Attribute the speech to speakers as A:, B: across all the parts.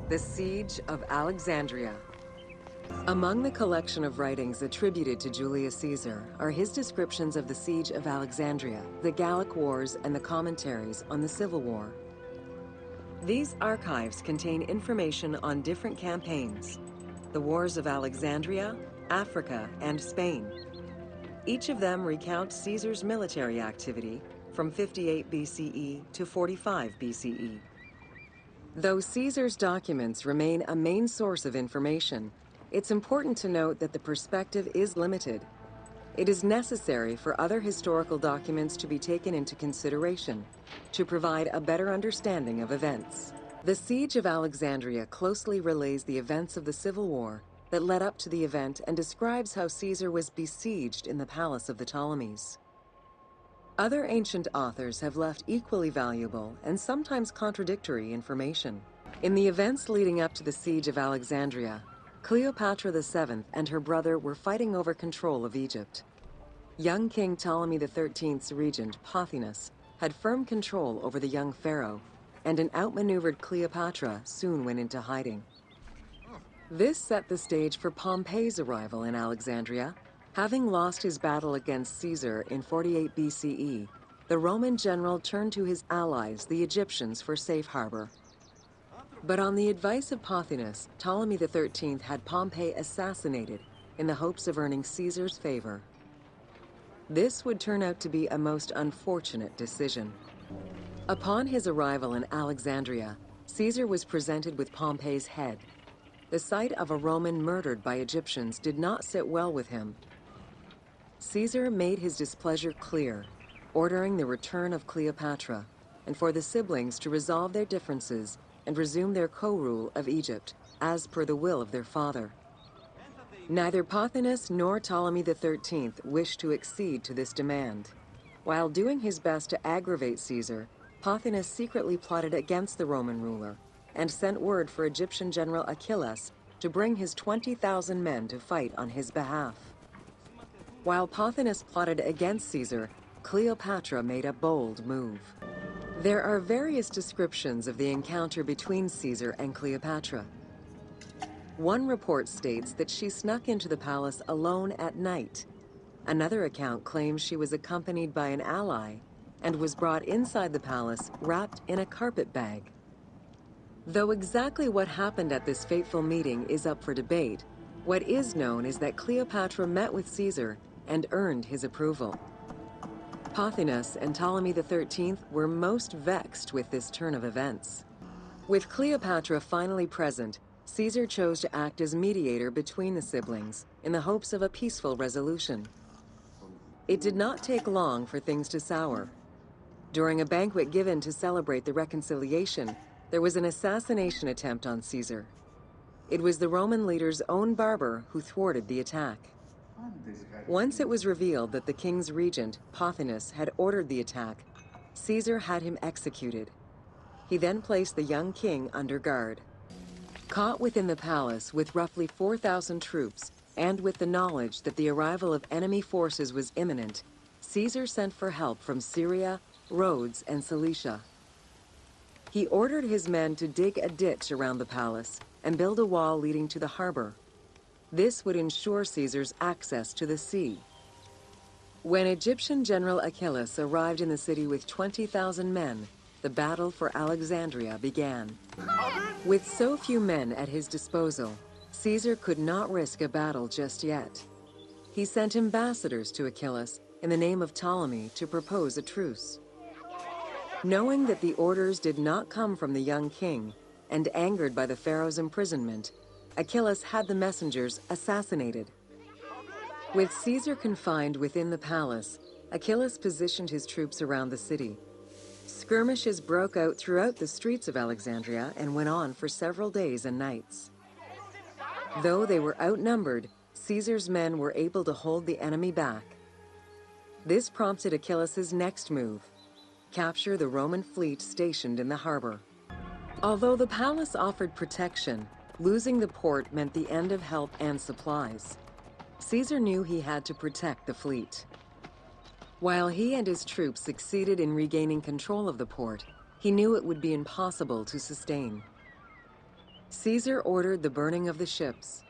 A: The Siege of Alexandria. Among the collection of writings attributed to Julius Caesar are his descriptions of the Siege of Alexandria, the Gallic Wars, and the commentaries on the Civil War. These archives contain information on different campaigns, the Wars of Alexandria, Africa, and Spain. Each of them recounts Caesar's military activity from 58 BCE to 45 BCE. Though Caesar's documents remain a main source of information, it's important to note that the perspective is limited. It is necessary for other historical documents to be taken into consideration to provide a better understanding of events. The Siege of Alexandria closely relays the events of the Civil War that led up to the event and describes how Caesar was besieged in the palace of the Ptolemies. Other ancient authors have left equally valuable and sometimes contradictory information. In the events leading up to the Siege of Alexandria, Cleopatra VII and her brother were fighting over control of Egypt. Young King Ptolemy XIII's regent, Pothinus, had firm control over the young pharaoh, and an outmaneuvered Cleopatra soon went into hiding. This set the stage for Pompey's arrival in Alexandria. Having lost his battle against Caesar in 48 BCE, the Roman general turned to his allies, the Egyptians, for safe harbor. But on the advice of Pothinus, Ptolemy XIII had Pompey assassinated in the hopes of earning Caesar's favor. This would turn out to be a most unfortunate decision. Upon his arrival in Alexandria, Caesar was presented with Pompey's head. The sight of a Roman murdered by Egyptians did not sit well with him. Caesar made his displeasure clear, ordering the return of Cleopatra, and for the siblings to resolve their differences and resume their co-rule of Egypt, as per the will of their father. Neither Pothinus nor Ptolemy XIII wished to accede to this demand. While doing his best to aggravate Caesar, Pothinus secretly plotted against the Roman ruler and sent word for Egyptian general Achilles to bring his 20,000 men to fight on his behalf. While Pothinus plotted against Caesar, Cleopatra made a bold move. There are various descriptions of the encounter between Caesar and Cleopatra. One report states that she snuck into the palace alone at night. Another account claims she was accompanied by an ally and was brought inside the palace wrapped in a carpet bag. Though exactly what happened at this fateful meeting is up for debate, what is known is that Cleopatra met with Caesar and earned his approval. Pothinus and Ptolemy XIII were most vexed with this turn of events. With Cleopatra finally present, Caesar chose to act as mediator between the siblings in the hopes of a peaceful resolution. It did not take long for things to sour. During a banquet given to celebrate the reconciliation, there was an assassination attempt on Caesar. It was the Roman leader's own barber who thwarted the attack. Once it was revealed that the king's regent, Pothinus, had ordered the attack, Caesar had him executed. He then placed the young king under guard. Caught within the palace with roughly 4,000 troops, and with the knowledge that the arrival of enemy forces was imminent, Caesar sent for help from Syria, Rhodes, and Cilicia. He ordered his men to dig a ditch around the palace and build a wall leading to the harbor. This would ensure Caesar's access to the sea. When Egyptian General Achilles arrived in the city with 20,000 men, the battle for Alexandria began. With so few men at his disposal, Caesar could not risk a battle just yet. He sent ambassadors to Achilles in the name of Ptolemy to propose a truce. Knowing that the orders did not come from the young king, and angered by the pharaoh's imprisonment, Achilles had the messengers assassinated. With Caesar confined within the palace, Achilles positioned his troops around the city. Skirmishes broke out throughout the streets of Alexandria and went on for several days and nights. Though they were outnumbered, Caesar's men were able to hold the enemy back. This prompted Achilles' next move: capture the Roman fleet stationed in the harbor. Although the palace offered protection, losing the port meant the end of help and supplies. Caesar knew he had to protect the fleet. While he and his troops succeeded in regaining control of the port, he knew it would be impossible to sustain. Caesar ordered the burning of the ships.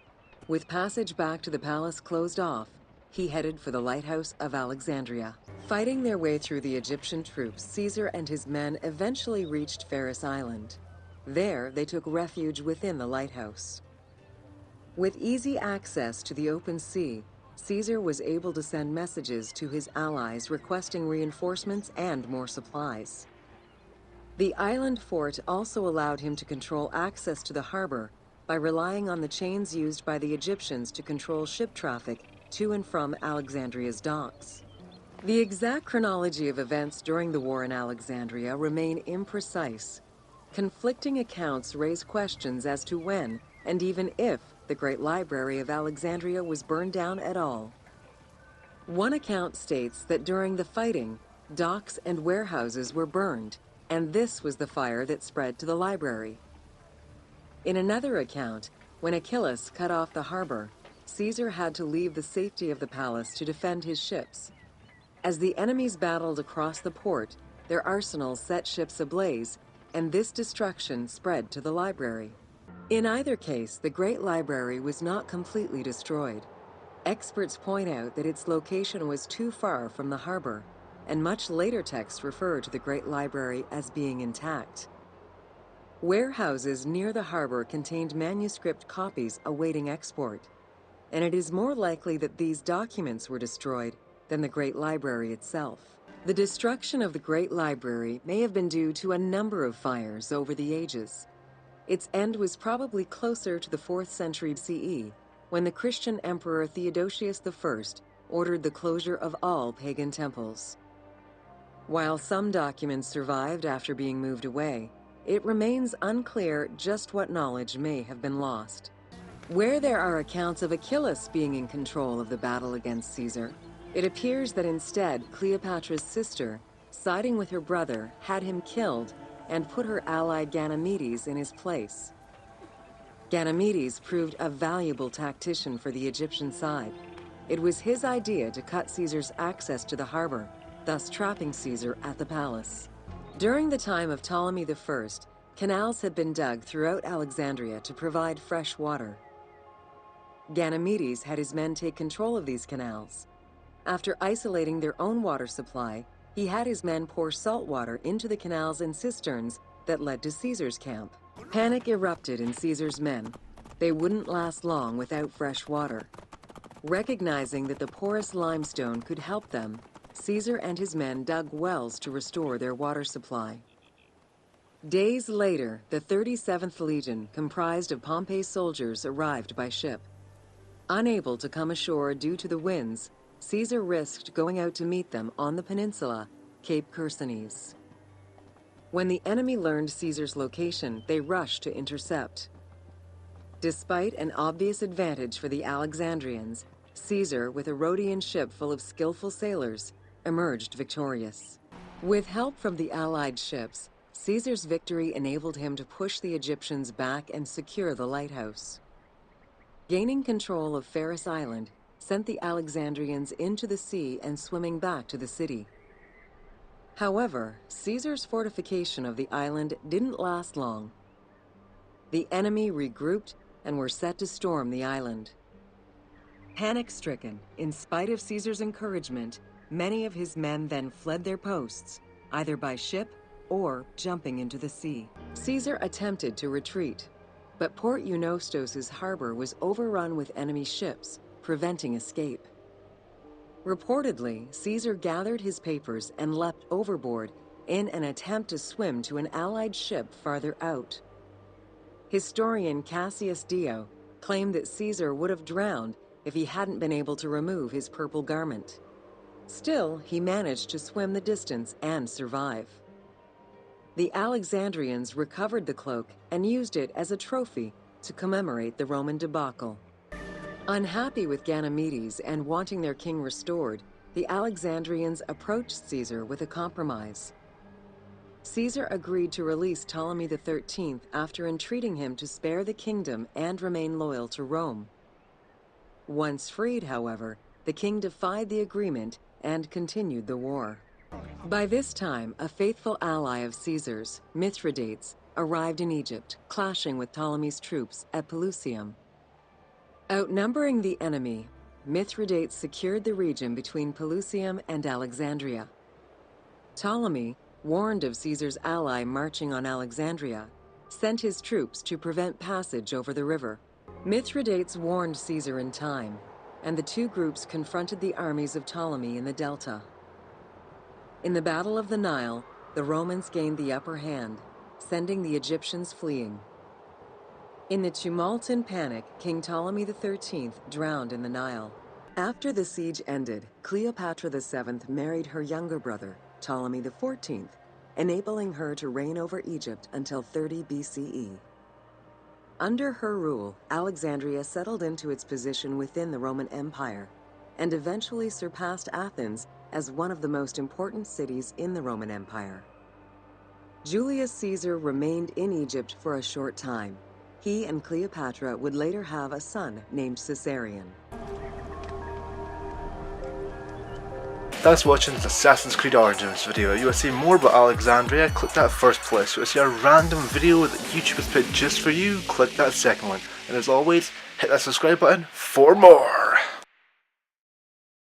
A: With passage back to the palace closed off, he headed for the lighthouse of Alexandria. Fighting their way through the Egyptian troops, Caesar and his men eventually reached Pharos Island. There, they took refuge within the lighthouse. With easy access to the open sea, Caesar was able to send messages to his allies requesting reinforcements and more supplies. The island fort also allowed him to control access to the harbor by relying on the chains used by the Egyptians to control ship traffic to and from Alexandria's docks. The exact chronology of events during the war in Alexandria remain imprecise. Conflicting accounts raise questions as to when, and even if, the Great Library of Alexandria was burned down at all. One account states that during the fighting, docks and warehouses were burned, and this was the fire that spread to the library. In another account, when Achilles cut off the harbor, Caesar had to leave the safety of the palace to defend his ships. As the enemies battled across the port, their arsenals set ships ablaze, and this destruction spread to the library. In either case, the Great Library was not completely destroyed. Experts point out that its location was too far from the harbor, and much later texts refer to the Great Library as being intact. Warehouses near the harbor contained manuscript copies awaiting export, and it is more likely that these documents were destroyed than the Great Library itself. The destruction of the Great Library may have been due to a number of fires over the ages. Its end was probably closer to the 4th century CE, when the Christian Emperor Theodosius I ordered the closure of all pagan temples. While some documents survived after being moved away, it remains unclear just what knowledge may have been lost. Where there are accounts of Achilles being in control of the battle against Caesar, it appears that instead Cleopatra's sister, siding with her brother, had him killed and put her ally Ganymedes in his place. Ganymedes proved a valuable tactician for the Egyptian side. It was his idea to cut Caesar's access to the harbor, thus trapping Caesar at the palace. During the time of Ptolemy I, canals had been dug throughout Alexandria to provide fresh water. Ganymedes had his men take control of these canals. After isolating their own water supply, he had his men pour salt water into the canals and cisterns that led to Caesar's camp. Panic erupted in Caesar's men. They wouldn't last long without fresh water. Recognizing that the porous limestone could help them, Caesar and his men dug wells to restore their water supply. Days later, the 37th Legion, comprised of Pompey's soldiers, arrived by ship. Unable to come ashore due to the winds, Caesar risked going out to meet them on the peninsula, Cape Chersonese. When the enemy learned Caesar's location, they rushed to intercept. Despite an obvious advantage for the Alexandrians, Caesar, with a Rhodian ship full of skillful sailors, emerged victorious. With help from the Allied ships, Caesar's victory enabled him to push the Egyptians back and secure the lighthouse. Gaining control of Pharos Island sent the Alexandrians into the sea and swimming back to the city. However, Caesar's fortification of the island didn't last long. The enemy regrouped and were set to storm the island. Panic-stricken, in spite of Caesar's encouragement, many of his men then fled their posts, either by ship or jumping into the sea. Caesar attempted to retreat, but Port Eunostos' harbor was overrun with enemy ships, preventing escape. Reportedly, Caesar gathered his papers and leapt overboard in an attempt to swim to an Allied ship farther out. Historian Cassius Dio claimed that Caesar would have drowned if he hadn't been able to remove his purple garment. Still, he managed to swim the distance and survive. The Alexandrians recovered the cloak and used it as a trophy to commemorate the Roman debacle. Unhappy with Ganymedes and wanting their king restored, the Alexandrians approached Caesar with a compromise. Caesar agreed to release Ptolemy XIII after entreating him to spare the kingdom and remain loyal to Rome. Once freed, however, the king defied the agreement and continued the war. By this time, a faithful ally of Caesar's, Mithridates, arrived in Egypt, clashing with Ptolemy's troops at Pelusium. Outnumbering the enemy, Mithridates secured the region between Pelusium and Alexandria. Ptolemy, warned of Caesar's ally marching on Alexandria, sent his troops to prevent passage over the river. Mithridates warned Caesar in time, and the two groups confronted the armies of Ptolemy in the delta. In the Battle of the Nile, the Romans gained the upper hand, sending the Egyptians fleeing. In the tumult and panic, King Ptolemy XIII drowned in the Nile. After the siege ended, Cleopatra VII married her younger brother, Ptolemy XIV, enabling her to reign over Egypt until 30 BCE. Under her rule, Alexandria settled into its position within the Roman Empire and eventually surpassed Athens as one of the most important cities in the Roman Empire. Julius Caesar remained in Egypt for a short time. He and Cleopatra would later have a son named Caesarion.
B: Thanks for watching this Assassin's Creed Origins video. You want to see more about Alexandria? Click that first place. You want to see a random video that YouTube has put just for you? Click that second one. And as always, hit that subscribe button for more!